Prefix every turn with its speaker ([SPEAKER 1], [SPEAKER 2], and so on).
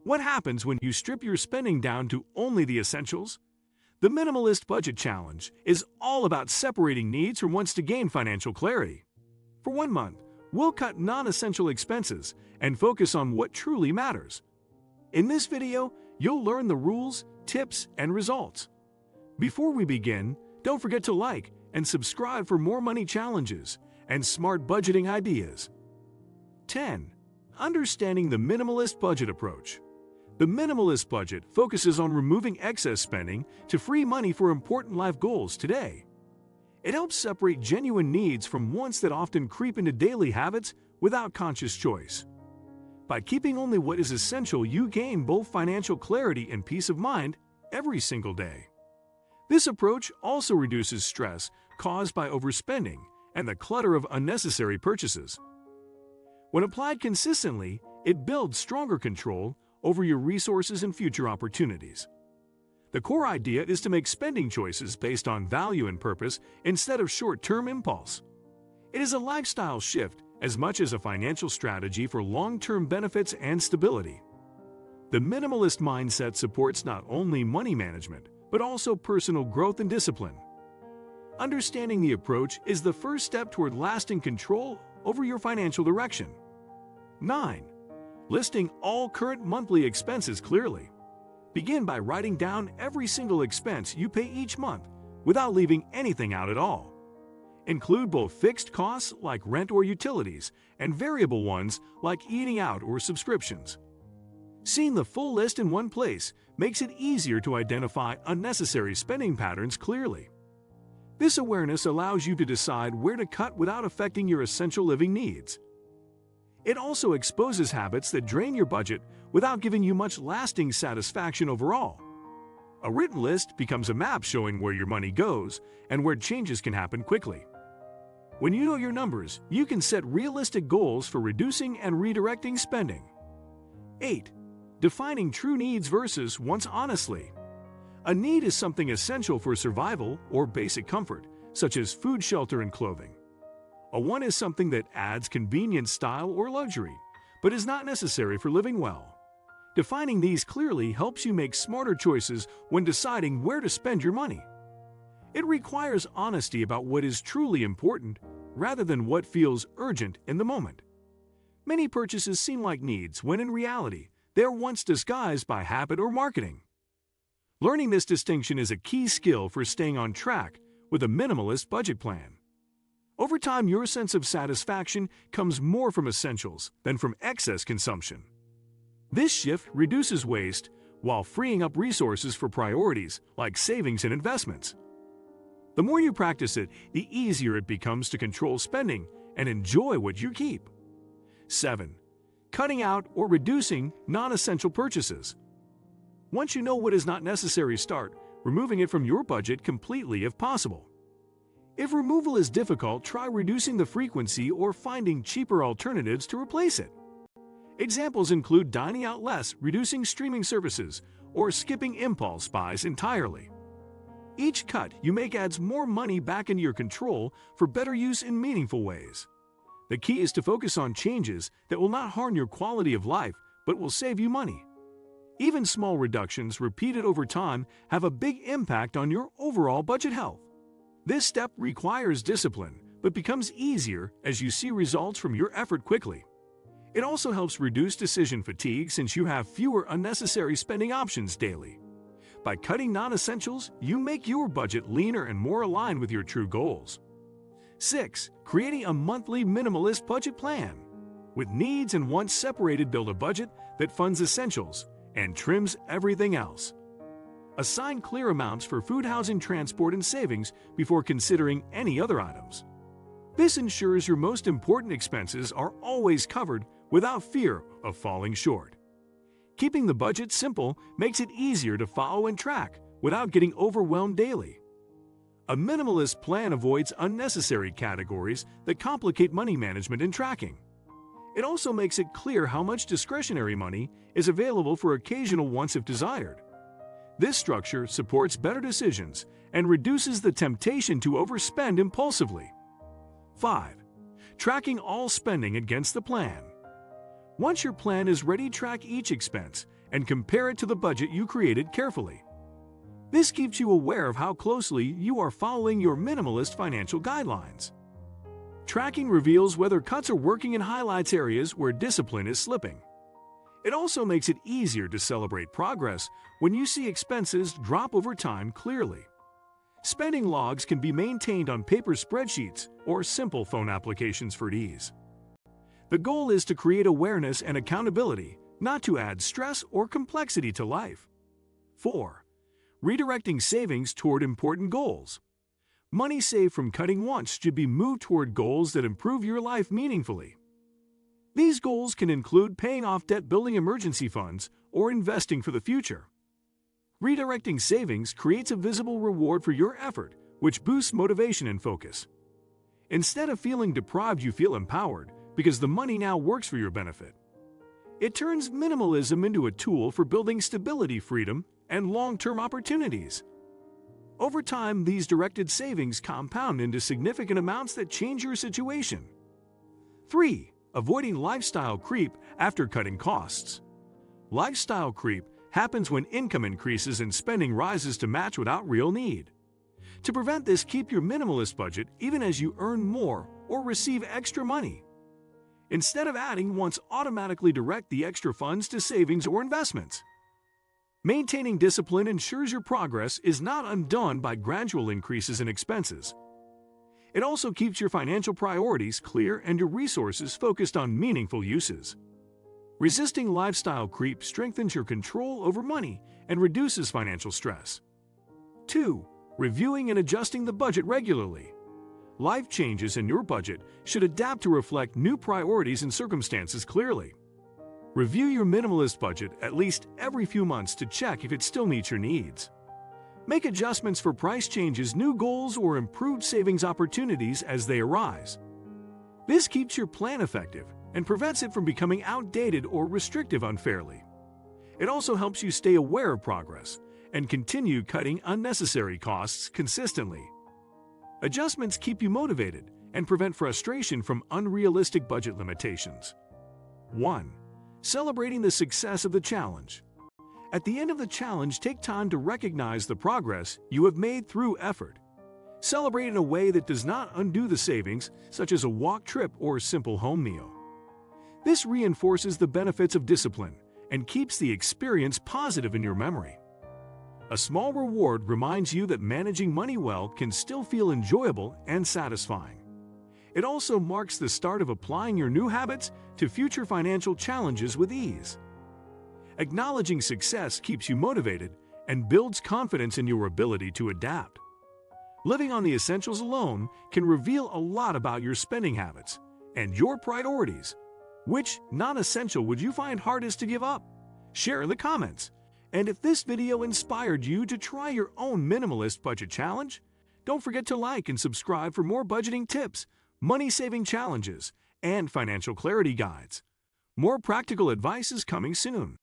[SPEAKER 1] What happens when you strip your spending down to only the essentials? The Minimalist Budget Challenge is all about separating needs from wants to gain financial clarity. For 1 month, we'll cut non-essential expenses and focus on what truly matters. In this video, you'll learn the rules, tips, and results. Before we begin, don't forget to like and subscribe for more money challenges and smart budgeting ideas. 10. Understanding the minimalist budget approach. The minimalist budget focuses on removing excess spending to free money for important life goals today. It helps separate genuine needs from wants that often creep into daily habits without conscious choice. By keeping only what is essential, you gain both financial clarity and peace of mind every single day. This approach also reduces stress caused by overspending and the clutter of unnecessary purchases. When applied consistently, it builds stronger control over your resources and future opportunities. The core idea is to make spending choices based on value and purpose instead of short-term impulse. It is a lifestyle shift as much as a financial strategy for long-term benefits and stability. The minimalist mindset supports not only money management, but also personal growth and discipline. Understanding the approach is the first step toward lasting control over your financial direction. 9. Listing all current monthly expenses clearly. Begin by writing down every single expense you pay each month without leaving anything out at all. Include both fixed costs like rent or utilities and variable ones like eating out or subscriptions. Seeing the full list in one place makes it easier to identify unnecessary spending patterns clearly. This awareness allows you to decide where to cut without affecting your essential living needs. It also exposes habits that drain your budget without giving you much lasting satisfaction overall. A written list becomes a map showing where your money goes and where changes can happen quickly. When you know your numbers, you can set realistic goals for reducing and redirecting spending. 8. Defining true needs versus wants honestly. A need is something essential for survival or basic comfort, such as food, shelter, and clothing. A want is something that adds convenience, style, or luxury, but is not necessary for living well. Defining these clearly helps you make smarter choices when deciding where to spend your money. It requires honesty about what is truly important rather than what feels urgent in the moment. Many purchases seem like needs when in reality, they are wants disguised by habit or marketing. Learning this distinction is a key skill for staying on track with a minimalist budget plan. Over time, your sense of satisfaction comes more from essentials than from excess consumption. This shift reduces waste while freeing up resources for priorities like savings and investments. The more you practice it, the easier it becomes to control spending and enjoy what you keep. 7. Cutting out or reducing non-essential purchases. Once you know what is not necessary, start removing it from your budget completely if possible. If removal is difficult, try reducing the frequency or finding cheaper alternatives to replace it. Examples include dining out less, reducing streaming services, or skipping impulse buys entirely. Each cut you make adds more money back into your control for better use in meaningful ways. The key is to focus on changes that will not harm your quality of life but will save you money. Even small reductions repeated over time have a big impact on your overall budget health. This step requires discipline, but becomes easier as you see results from your effort quickly. It also helps reduce decision fatigue since you have fewer unnecessary spending options daily. By cutting non-essentials, you make your budget leaner and more aligned with your true goals. 6. Creating a monthly minimalist budget plan. With needs and wants separated, build a budget that funds essentials and trims everything else. Assign clear amounts for food, housing, transport, and savings before considering any other items. This ensures your most important expenses are always covered without fear of falling short. Keeping the budget simple makes it easier to follow and track without getting overwhelmed daily. A minimalist plan avoids unnecessary categories that complicate money management and tracking. It also makes it clear how much discretionary money is available for occasional wants if desired. This structure supports better decisions and reduces the temptation to overspend impulsively. 5. Tracking all spending against the plan. Once your plan is ready, track each expense and compare it to the budget you created carefully. This keeps you aware of how closely you are following your minimalist financial guidelines. Tracking reveals whether cuts are working and highlights areas where discipline is slipping. It also makes it easier to celebrate progress when you see expenses drop over time clearly. Spending logs can be maintained on paper spreadsheets or simple phone applications for ease. The goal is to create awareness and accountability, not to add stress or complexity to life. 4. Redirecting savings toward important goals. Money saved from cutting once should be moved toward goals that improve your life meaningfully. These goals can include paying off debt, building emergency funds, or investing for the future. Redirecting savings creates a visible reward for your effort, which boosts motivation and focus. Instead of feeling deprived, you feel empowered because the money now works for your benefit. It turns minimalism into a tool for building stability, freedom, and long-term opportunities. Over time, these directed savings compound into significant amounts that change your situation. 3. Avoiding lifestyle creep after cutting costs. Lifestyle creep happens when income increases and spending rises to match without real need. To prevent this, keep your minimalist budget even as you earn more or receive extra money. Instead of adding once, automatically direct the extra funds to savings or investments. Maintaining discipline ensures your progress is not undone by gradual increases in expenses. It also keeps your financial priorities clear and your resources focused on meaningful uses. Resisting lifestyle creep strengthens your control over money and reduces financial stress. 2. Reviewing and adjusting the budget regularly. Life changes and your budget should adapt to reflect new priorities and circumstances clearly. Review your minimalist budget at least every few months to check if it still meets your needs. Make adjustments for price changes, new goals, or improved savings opportunities as they arise. This keeps your plan effective and prevents it from becoming outdated or restrictive unfairly. It also helps you stay aware of progress and continue cutting unnecessary costs consistently. Adjustments keep you motivated and prevent frustration from unrealistic budget limitations. 1. Celebrating the success of the challenge. At the end of the challenge, take time to recognize the progress you have made through effort. Celebrate in a way that does not undo the savings, such as a walk trip or a simple home meal. This reinforces the benefits of discipline and keeps the experience positive in your memory. A small reward reminds you that managing money well can still feel enjoyable and satisfying. It also marks the start of applying your new habits to future financial challenges with ease. Acknowledging success keeps you motivated and builds confidence in your ability to adapt. Living on the essentials alone can reveal a lot about your spending habits and your priorities. Which non-essential would you find hardest to give up? Share in the comments. And if this video inspired you to try your own minimalist budget challenge, don't forget to like and subscribe for more budgeting tips, money-saving challenges, and financial clarity guides. More practical advice is coming soon.